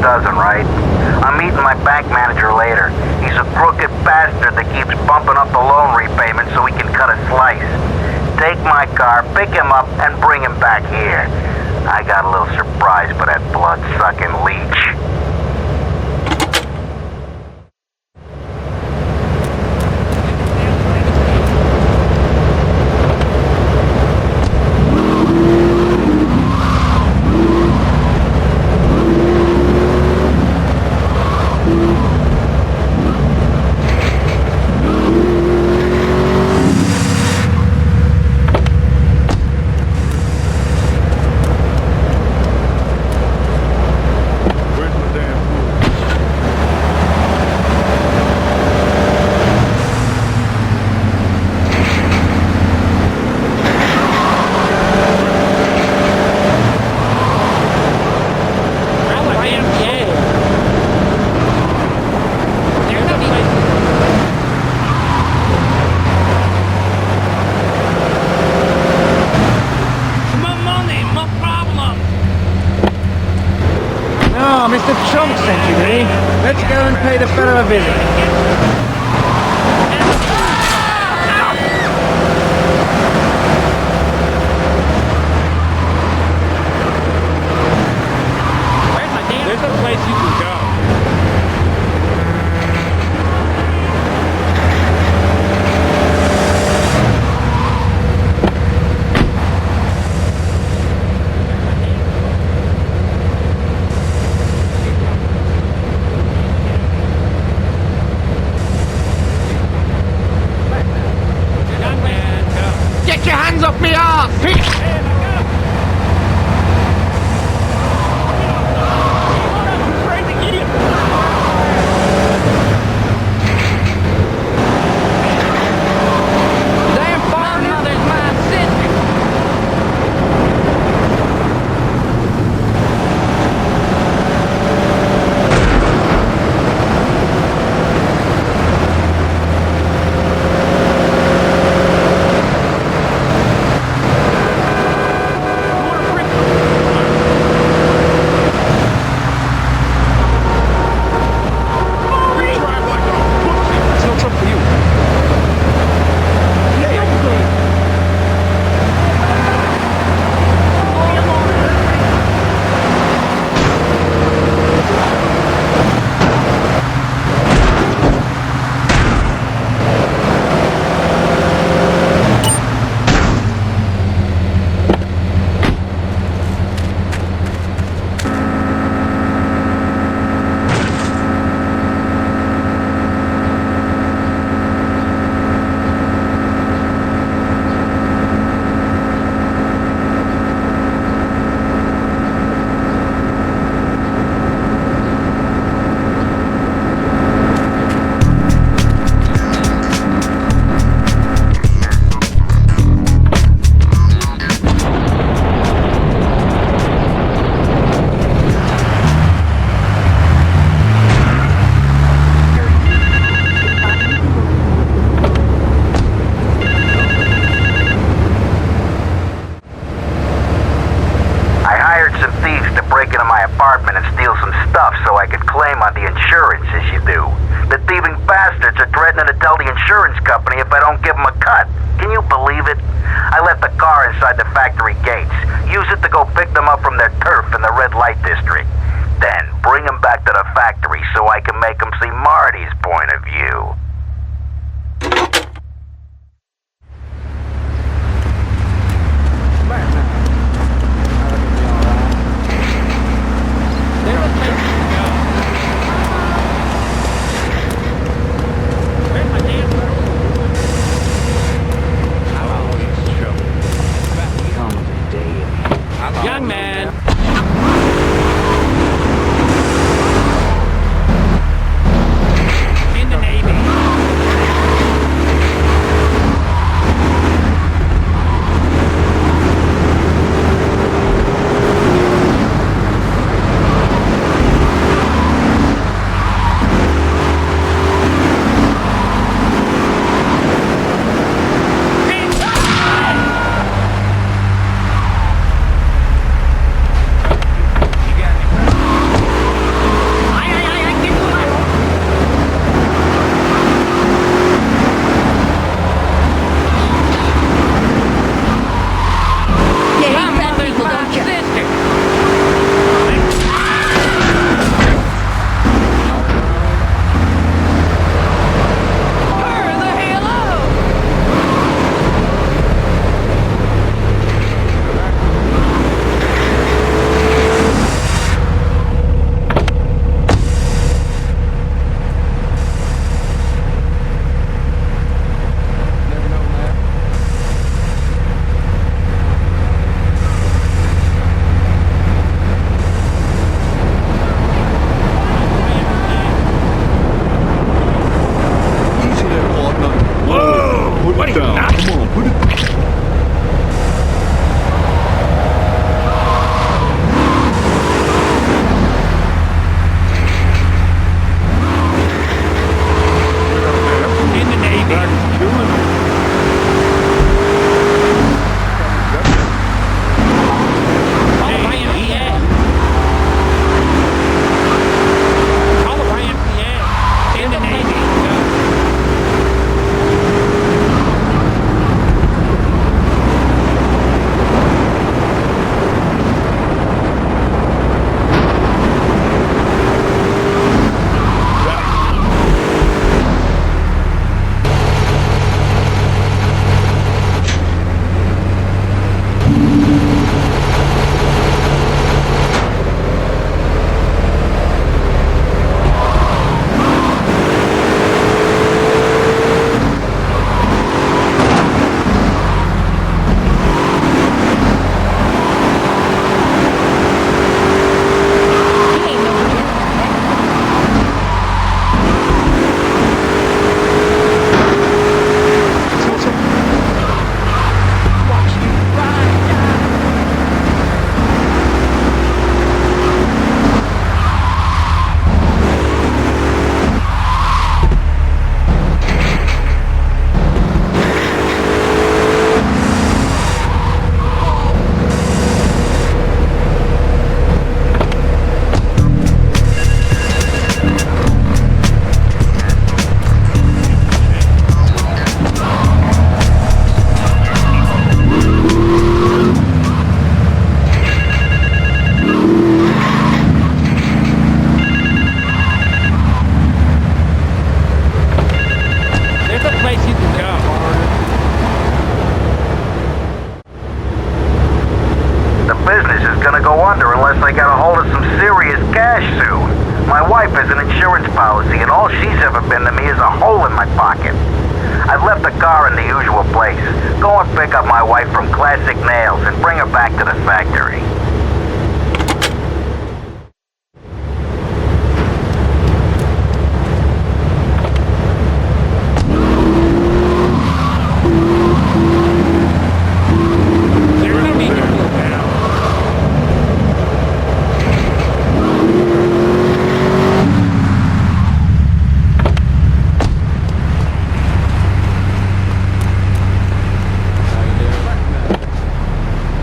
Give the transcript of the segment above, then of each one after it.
dozen, right? I'm meeting my bank manager later. He's a crooked bastard that keeps bumping up the loan repayment so he can cut a slice. Take my car, pick him up, and bring him back here. I got a little surprise for that blood-sucking leech. Mr. Trump sent you, did he? Let's go and pay the fellow a visit. There's a place you can go. Get your hands off me arse! In the Navy. my wife from Classic Nails and bring her back to the factory. There's no need to move now.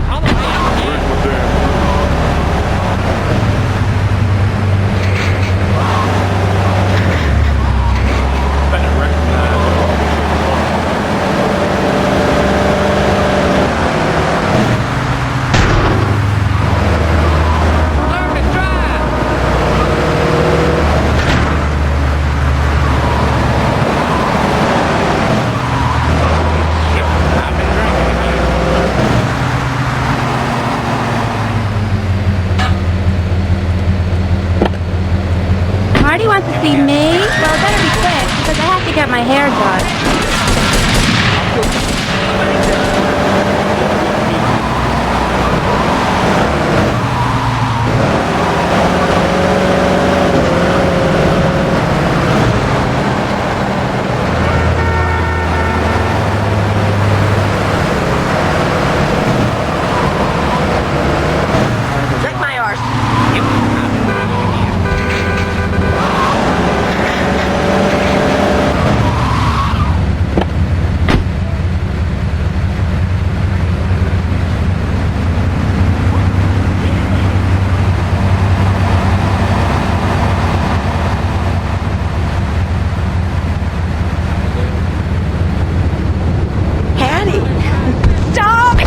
How the hell? Better recognize Learn to drive. Shit, I've been drinking again. Marty wants to see me? Well, it better be quick, because I have to get my hair done. Check my arse. Yep, I've been drinking again. Hattie! Stop!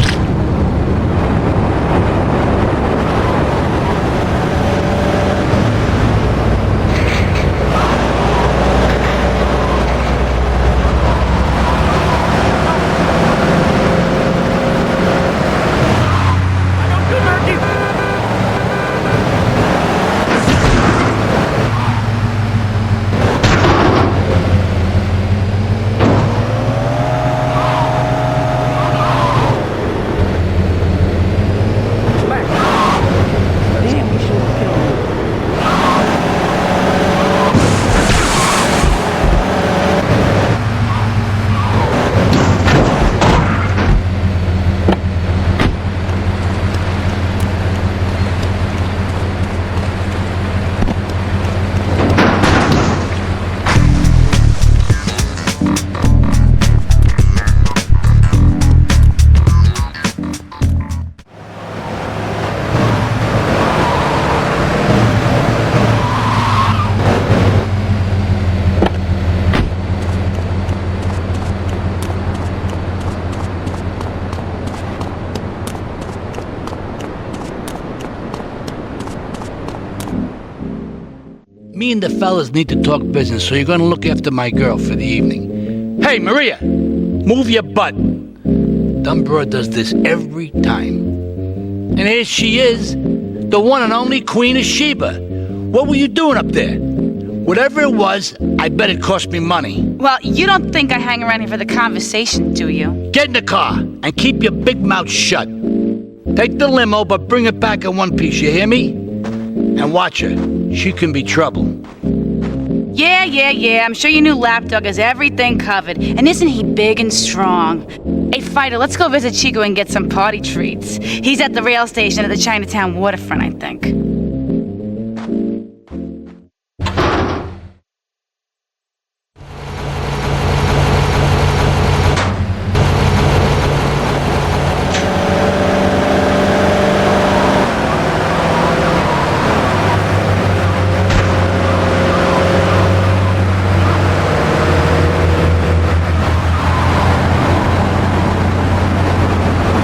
Me and the fellas need to talk business, so you're gonna look after my girl for the evening. Hey, Maria! Move your butt! Dumb broad does this every time. And here she is, the one and only Queen of Sheba. What were you doing up there? Whatever it was, I bet it cost me money. Well, you don't think I hang around here for the conversation, do you? Get in the car and keep your big mouth shut. Take the limo, but bring it back in one piece, you hear me? And watch her. She can be trouble. Yeah. I'm sure your new lapdog has everything covered. And isn't he big and strong? Hey, Fighter, let's go visit Chico and get some party treats. He's at the rail station at the Chinatown waterfront, I think.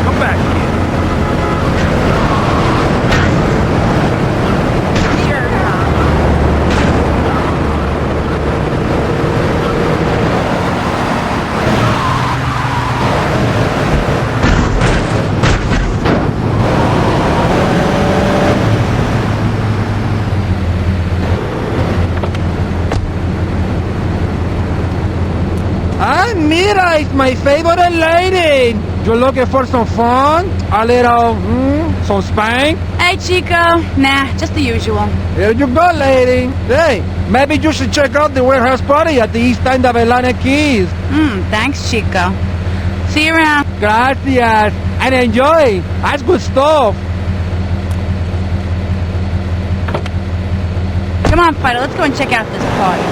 Come back here. Ah, Mira is my favorite lady. You looking for some fun? A little, some spank? Hey, Chico. Nah, just the usual. Here you go, lady. Hey, maybe you should check out the warehouse party at the east end of Atlantic Keys. Thanks, Chico. See you around. Gracias. And enjoy. That's good stuff. Come on, Fido, let's go and check out this party.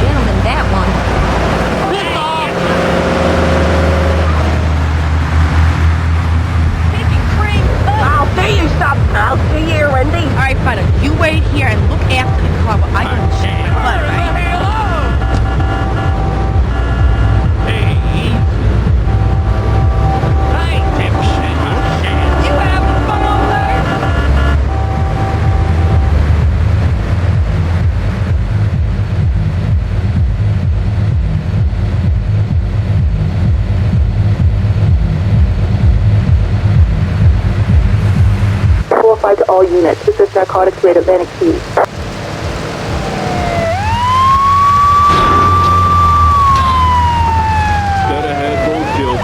Gentleman, that one. I'll see you something. I'll see you, Wendy. All right, Fido, you wait here and look after the car while I go and check my butt, right? You having fun over there? To all units. This is narcotics raid Atlantic Keys. Dead ahead, roadkill.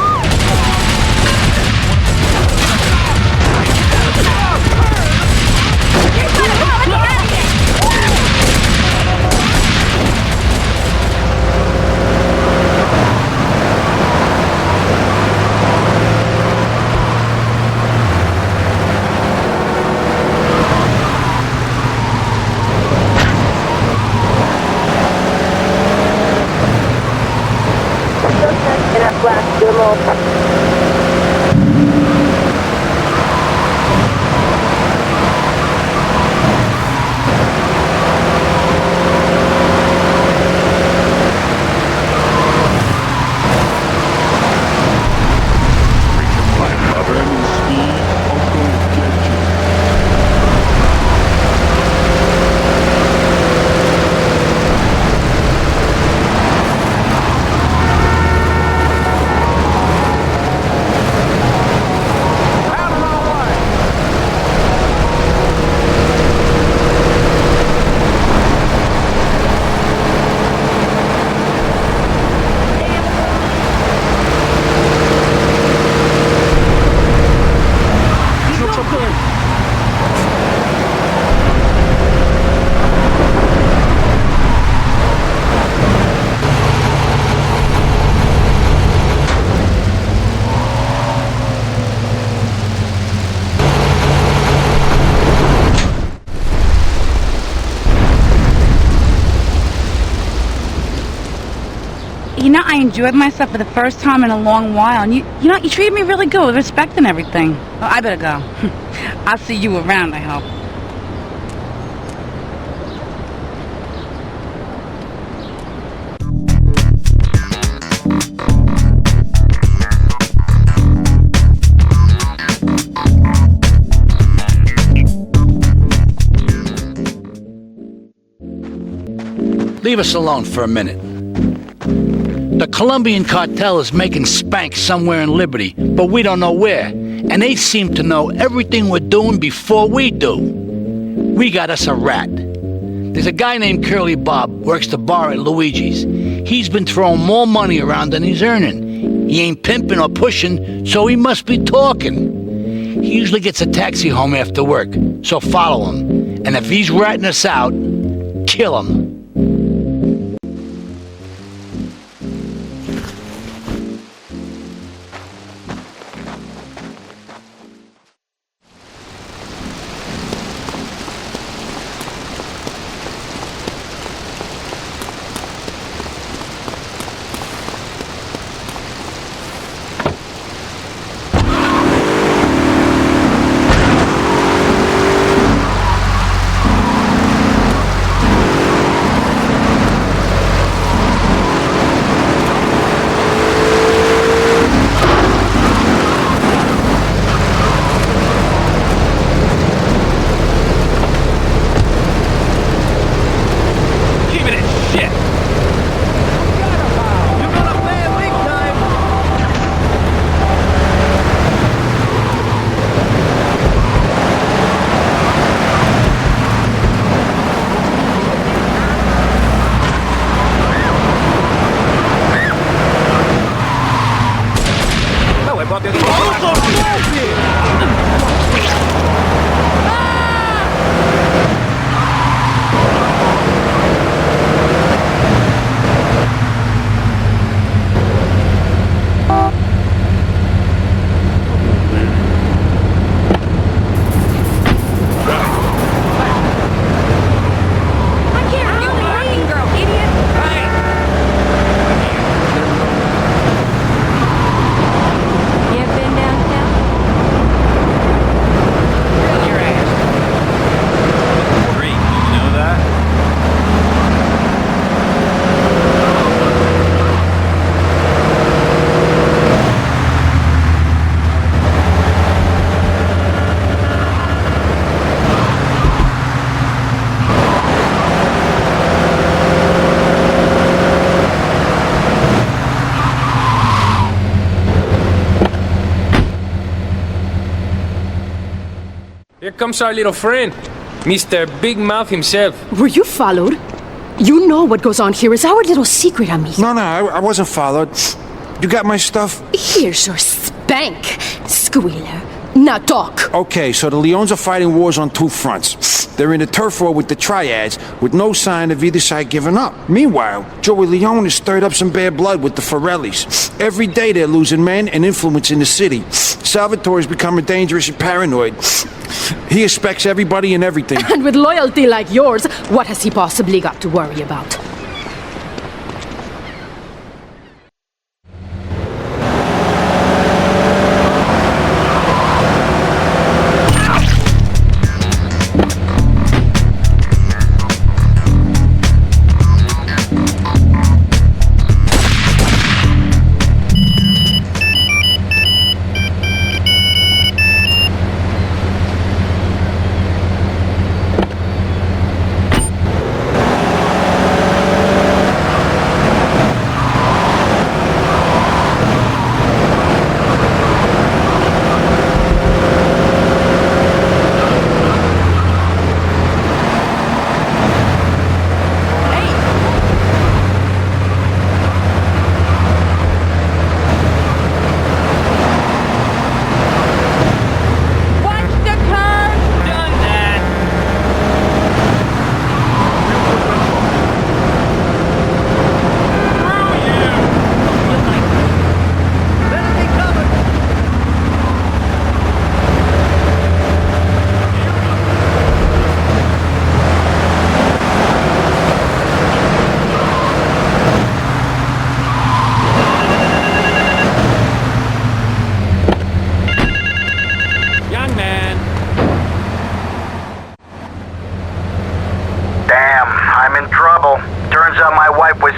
In a black limo. Burning speed, I'm gonna get you. You know, I enjoyed myself for the first time in a long while, and you treated me really good with respect and everything. Well, I better go. I'll see you around, I hope. Leave us alone for a minute. The Colombian cartel is making spank somewhere in Liberty, but we don't know where. And they seem to know everything we're doing before we do. We got us a rat. There's a guy named Curly Bob, works the bar at Luigi's. He's been throwing more money around than he's earning. He ain't pimping or pushing, so he must be talking. He usually gets a taxi home after work, so follow him. And if he's ratting us out, kill him. Here comes our little friend, Mr. Big Mouth himself. Were you followed? You know what goes on here is our little secret, amigo. No, I wasn't followed. You got my stuff? Here's your spank, squealer. Now talk. Okay, so the Leones are fighting wars on two fronts. They're in a turf war with the Triads, with no sign of either side giving up. Meanwhile, Joey Leone has stirred up some bad blood with the Forellis. Every day they're losing men and influence in the city. Salvatore's becoming dangerous and paranoid. He expects everybody and everything. And with loyalty like yours, what has he possibly got to worry about?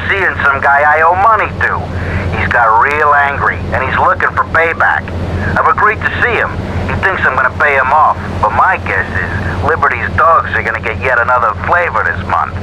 Seeing some guy I owe money to. He's got real angry, and he's looking for payback. I've agreed to see him. He thinks I'm gonna pay him off, but my guess is Liberty's dogs are gonna get yet another flavor this month.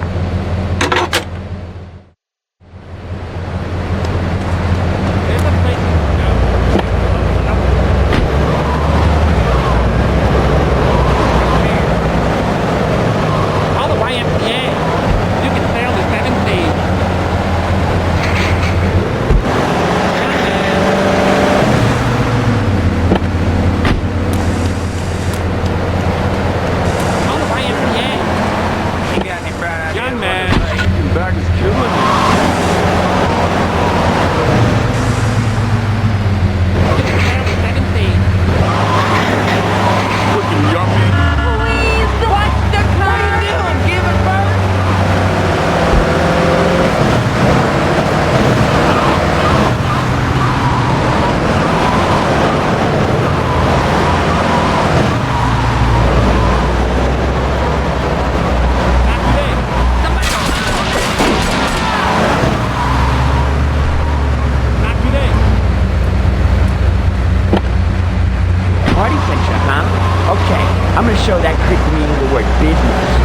Show that creep meaning the word business.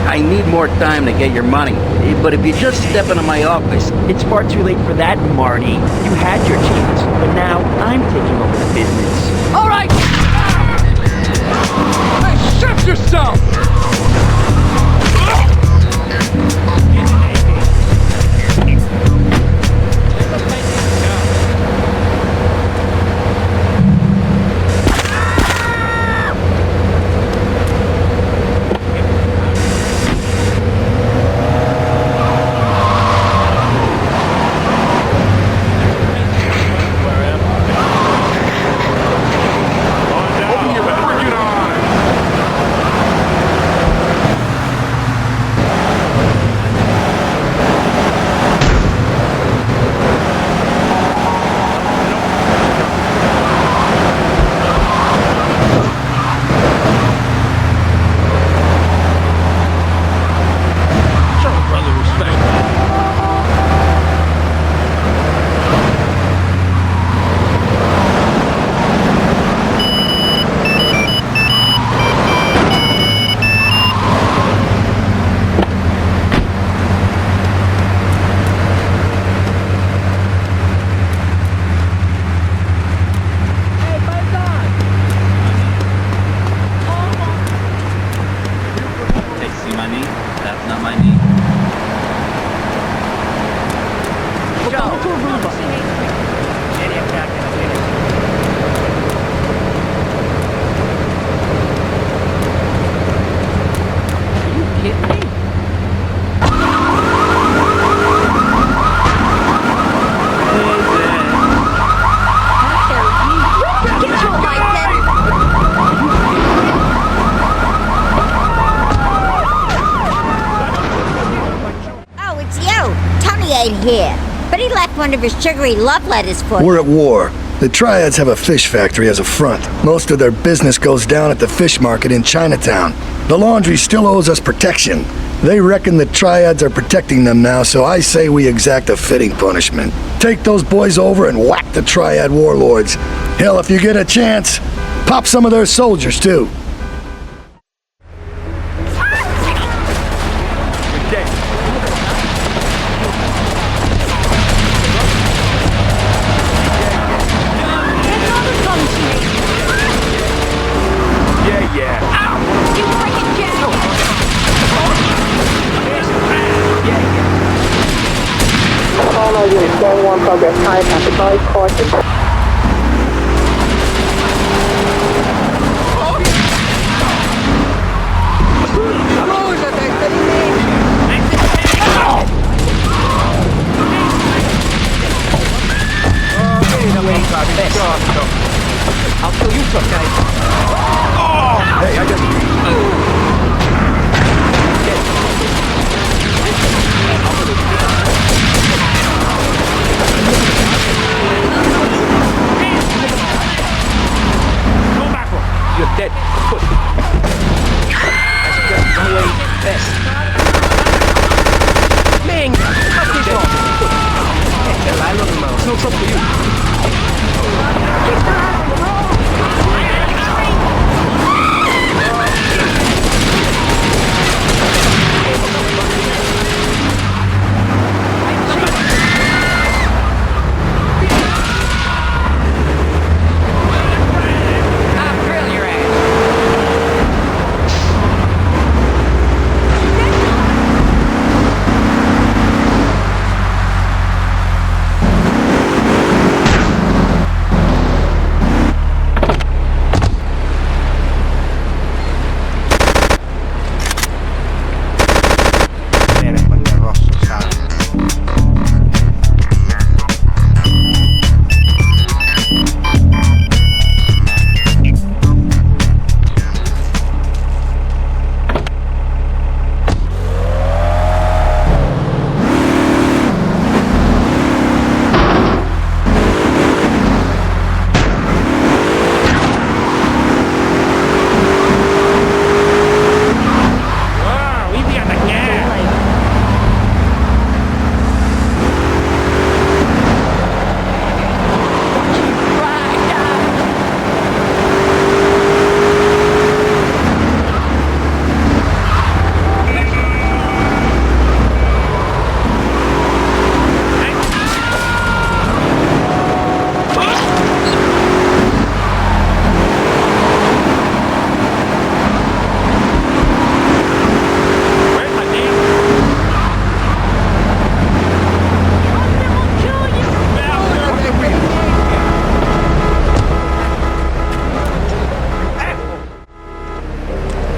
I need more time to get your money. But if you just step into my office... It's far too late for that, Marty. You had your chance, but now I'm taking over the business. All right! Hey, shut yourself! not my knee. Here, but he left one of his sugary love letters for We're at war. The Triads have a fish factory as a front. Most of their business goes down at the fish market in Chinatown. The laundry still owes us protection. They reckon the Triads are protecting them now, so I say we exact a fitting punishment. Take those boys over and whack the Triad warlords. Hell, if you get a chance, pop some of their soldiers too. Progress time at the guide caution. I'll kill you someday. Hey, I just... You're dead. Push. I suggest run away best. Ming! Fuck this off! It's no trouble for you.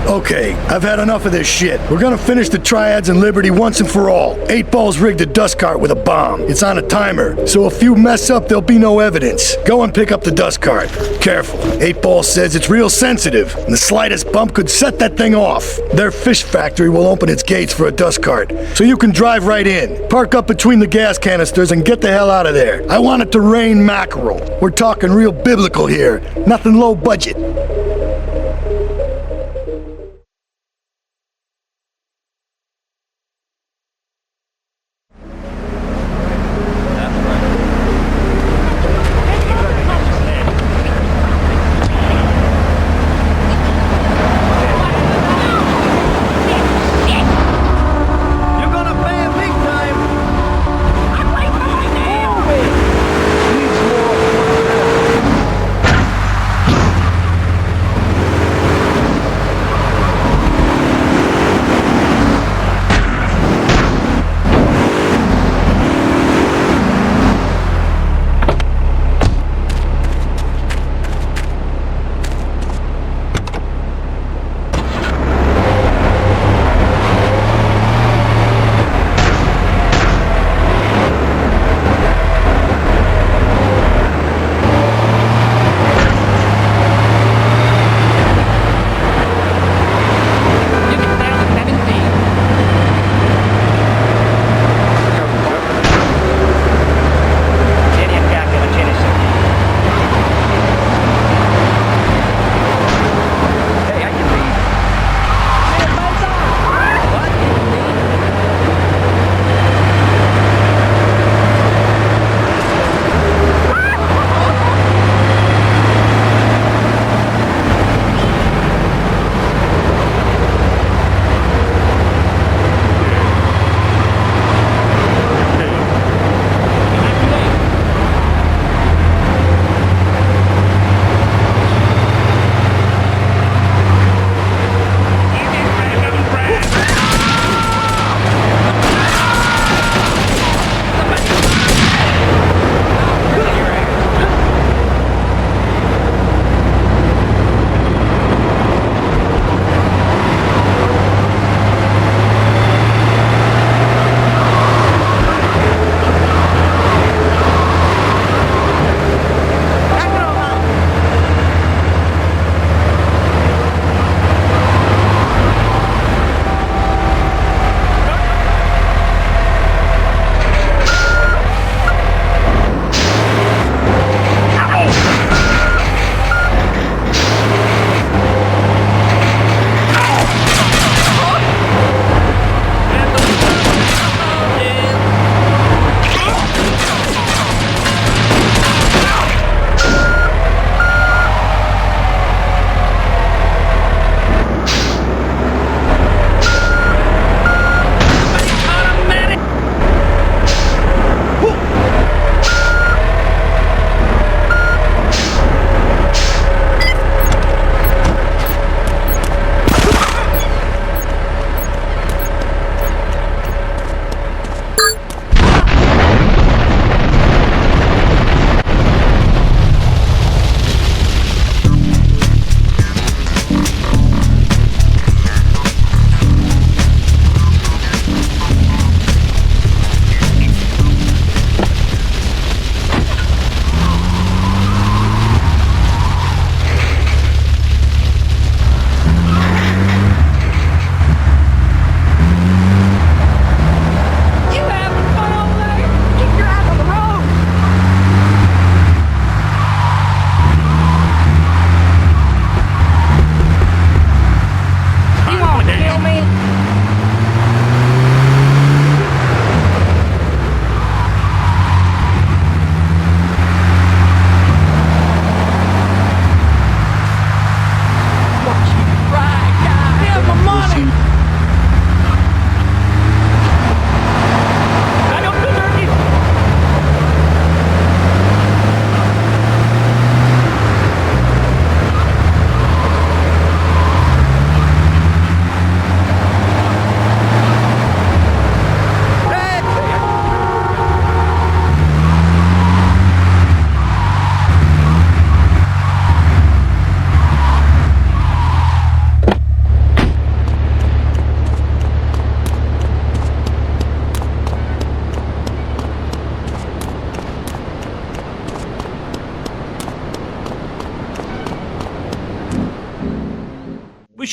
Okay, I've had enough of this shit. We're gonna finish the Triads and Liberty once and for all. 8 Ball's rigged a dust cart with a bomb. It's on a timer, so if you mess up, there'll be no evidence. Go and pick up the dust cart. Careful. 8 Ball says it's real sensitive, and the slightest bump could set that thing off. Their fish factory will open its gates for a dust cart, so you can drive right in. Park up between the gas canisters and get the hell out of there. I want it to rain mackerel. We're talking real biblical here, nothing low budget.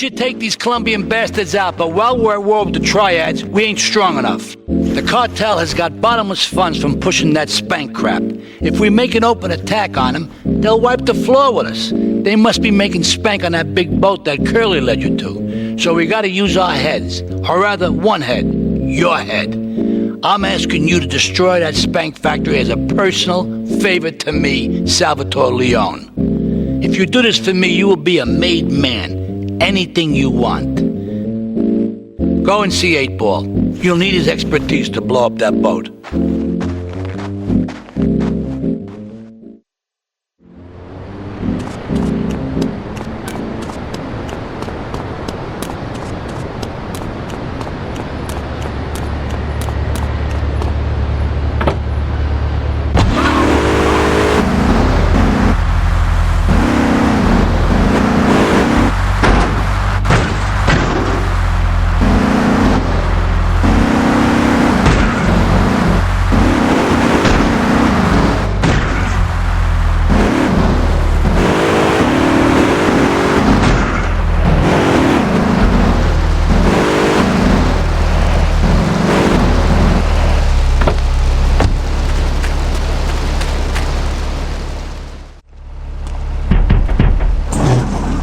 should take these Colombian bastards out, but while we're at war with the triads, we ain't strong enough. The cartel has got bottomless funds from pushing that spank crap. If we make an open attack on them, they'll wipe the floor with us. They must be making spank on that big boat that Curly led you to. So we gotta use our heads, or rather one head, your head. I'm asking you to destroy that spank factory as a personal favor to me, Salvatore Leone. If you do this for me, you will be a made man. Anything you want. Go and see 8-Ball. You'll need his expertise to blow up that boat.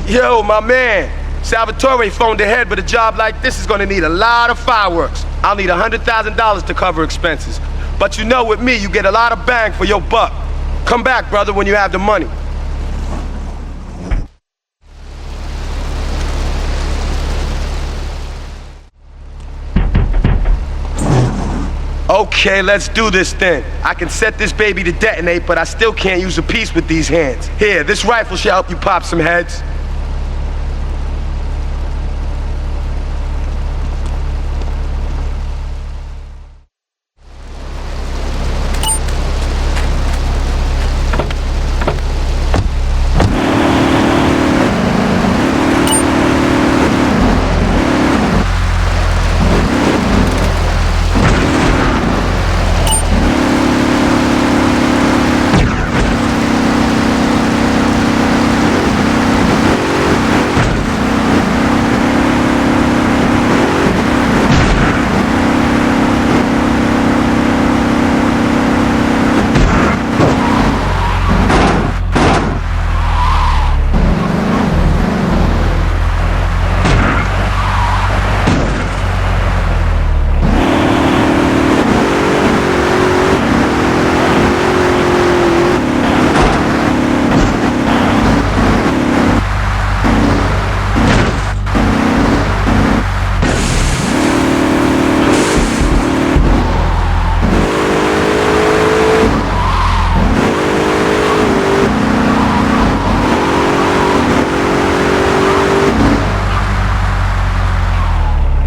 Yo, my man. Salvatore phoned ahead, but a job like this is gonna need a lot of fireworks. I'll need $100,000 to cover expenses. But you know, with me, you get a lot of bang for your buck. Come back, brother, when you have the money. Okay, let's do this then. I can set this baby to detonate, but I still can't use a piece with these hands. Here, this rifle should help you pop some heads.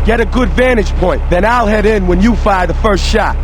Get a good vantage point, then I'll head in when you fire the first shot.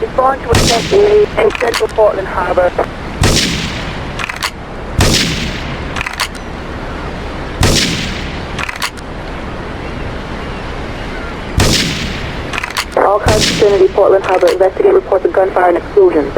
Respond to attempt A in central Portland Harbor. All cars vicinity Portland Harbor. Investigate reports of gunfire and explosions.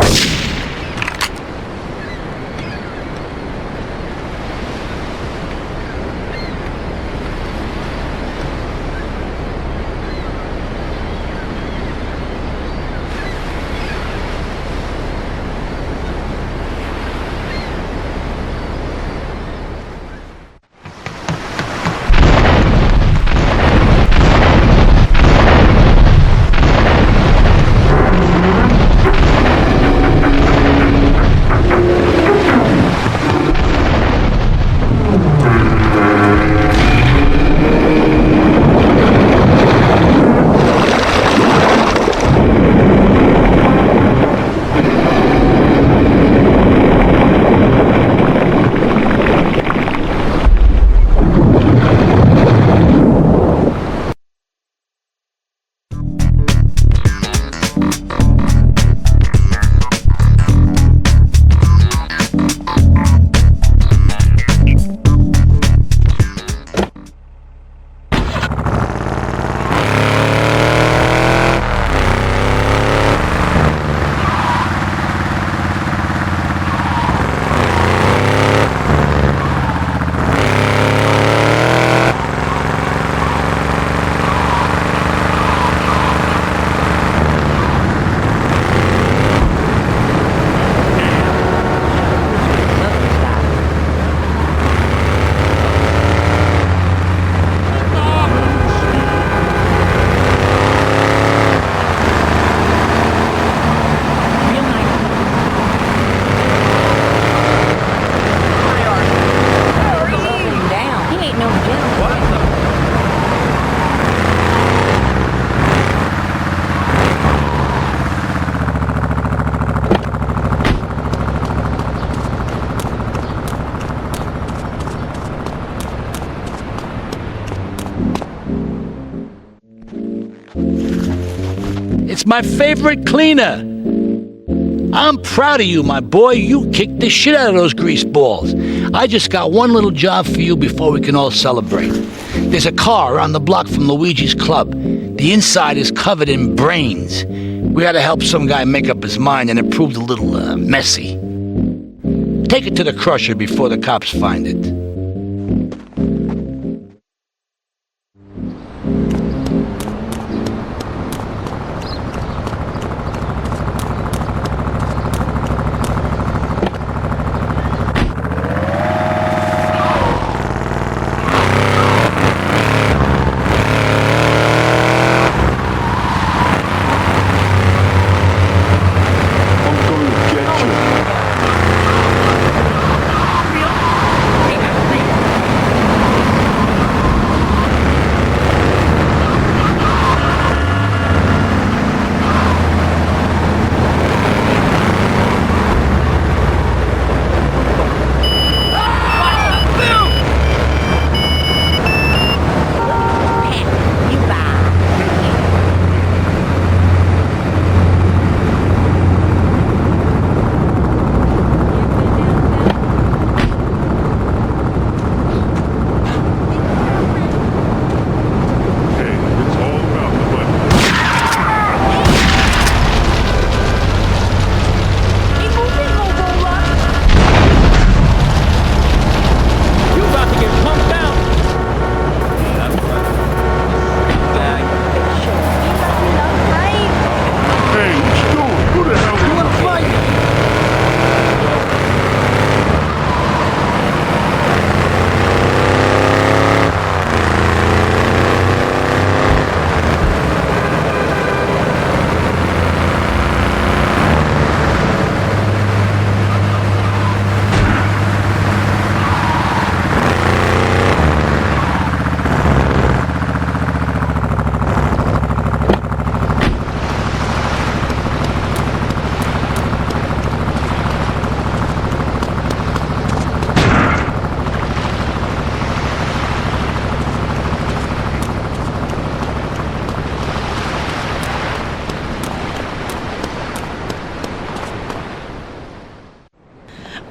It's my favorite cleaner. I'm proud of you, my boy. You kicked the shit out of those grease balls. I just got one little job for you before we can all celebrate. There's a car around the block from Luigi's club. The inside is covered in brains. We had to help some guy make up his mind, and it proved a little messy. Take it to the crusher before the cops find it.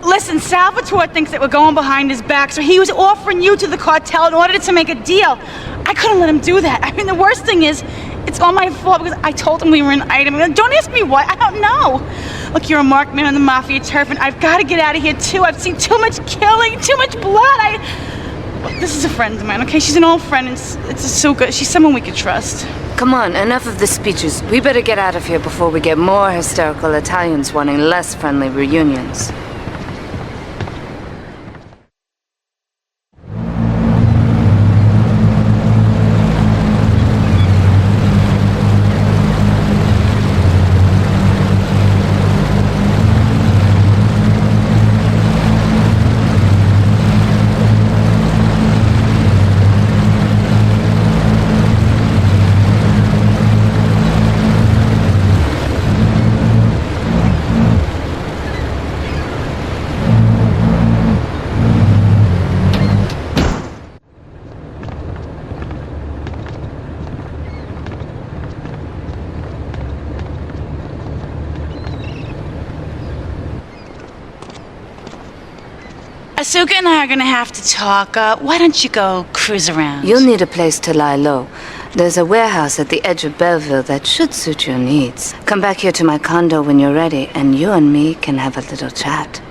Listen, Salvatore thinks that we're going behind his back, so he was offering you to the cartel in order to make a deal. I couldn't let him do that. I mean, the worst thing is, it's all my fault because I told him we were an item. Don't ask me why, I don't know. Look, you're a marked man on the Mafia turf, and I've got to get out of here, too. I've seen too much killing, too much blood. Look, this is a friend of mine, okay? She's an old friend, and it's so good. She's someone we could trust. Come on, enough of the speeches. We better get out of here before we get more hysterical Italians wanting less friendly reunions. Asuka and I are gonna have to talk. Why don't you go cruise around? You'll need a place to lie low. There's a warehouse at the edge of Belleville that should suit your needs. Come back here to my condo when you're ready, and you and me can have a little chat.